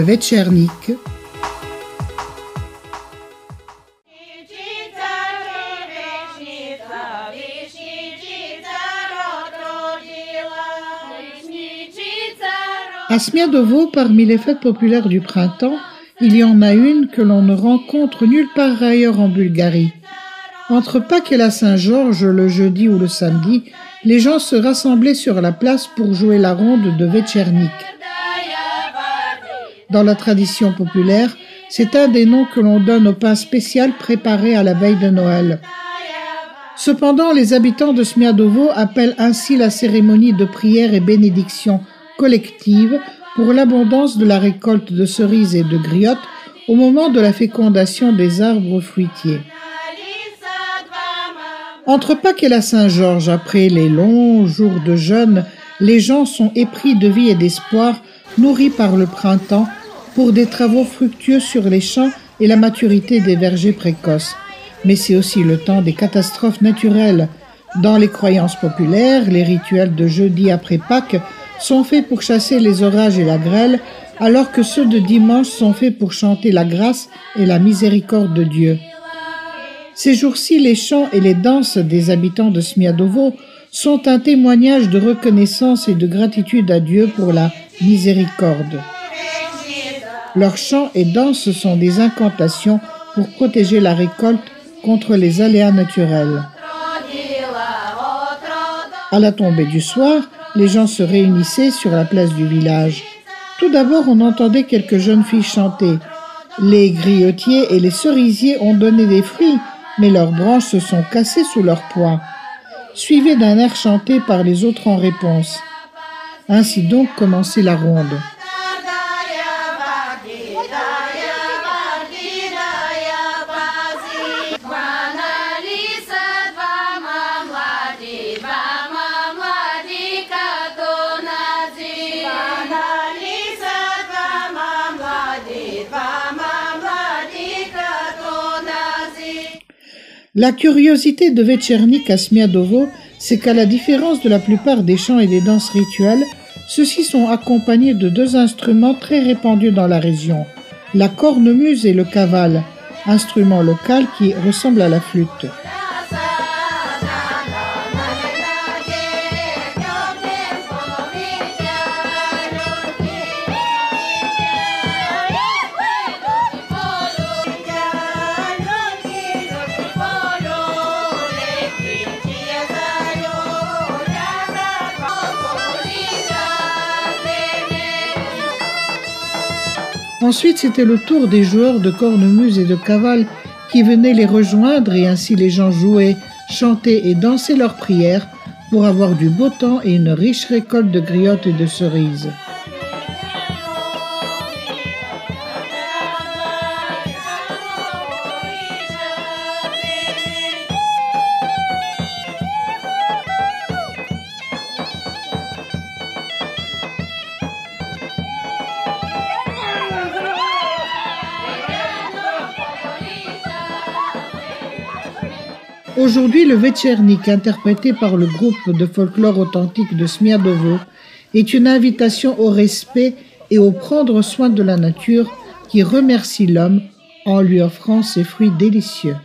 Večerník. À Smiadowo, parmi les fêtes populaires du printemps, il y en a une que l'on ne rencontre nulle part ailleurs en Bulgarie. Entre Pâques et la Saint-Georges, le jeudi ou le samedi, les gens se rassemblaient sur la place pour jouer la ronde de Večerník. Dans la tradition populaire, c'est un des noms que l'on donne au pain spécial préparé à la veille de Noël. Cependant, les habitants de Smiadowo appellent ainsi la cérémonie de prière et bénédiction collective pour l'abondance de la récolte de cerises et de griottes au moment de la fécondation des arbres fruitiers. Entre Pâques et la Saint-Georges, après les longs jours de jeûne, les gens sont épris de vie et d'espoir, nourris par le printemps, pour des travaux fructueux sur les champs et la maturité des vergers précoces. Mais c'est aussi le temps des catastrophes naturelles. Dans les croyances populaires, les rituels de jeudi après Pâques sont faits pour chasser les orages et la grêle, alors que ceux de dimanche sont faits pour chanter la grâce et la miséricorde de Dieu. Ces jours-ci, les chants et les danses des habitants de Smiadowo sont un témoignage de reconnaissance et de gratitude à Dieu pour la miséricorde. Leurs chants et danses sont des incantations pour protéger la récolte contre les aléas naturels. À la tombée du soir, les gens se réunissaient sur la place du village. Tout d'abord, on entendait quelques jeunes filles chanter. Les griotiers et les cerisiers ont donné des fruits, mais leurs branches se sont cassées sous leurs poings, suivies d'un air chanté par les autres en réponse. Ainsi donc commençait la ronde. La curiosité de Večerník à Smiadowo, c'est qu'à la différence de la plupart des chants et des danses rituelles, ceux-ci sont accompagnés de deux instruments très répandus dans la région, la cornemuse et le kaval, instrument local qui ressemble à la flûte. Ensuite, c'était le tour des joueurs de cornemuse et de kaval qui venaient les rejoindre et ainsi les gens jouaient, chantaient et dansaient leurs prières pour avoir du beau temps et une riche récolte de griottes et de cerises. Aujourd'hui, le Večerník, interprété par le groupe de folklore authentique de Smiadowo, est une invitation au respect et au prendre soin de la nature qui remercie l'homme en lui offrant ses fruits délicieux.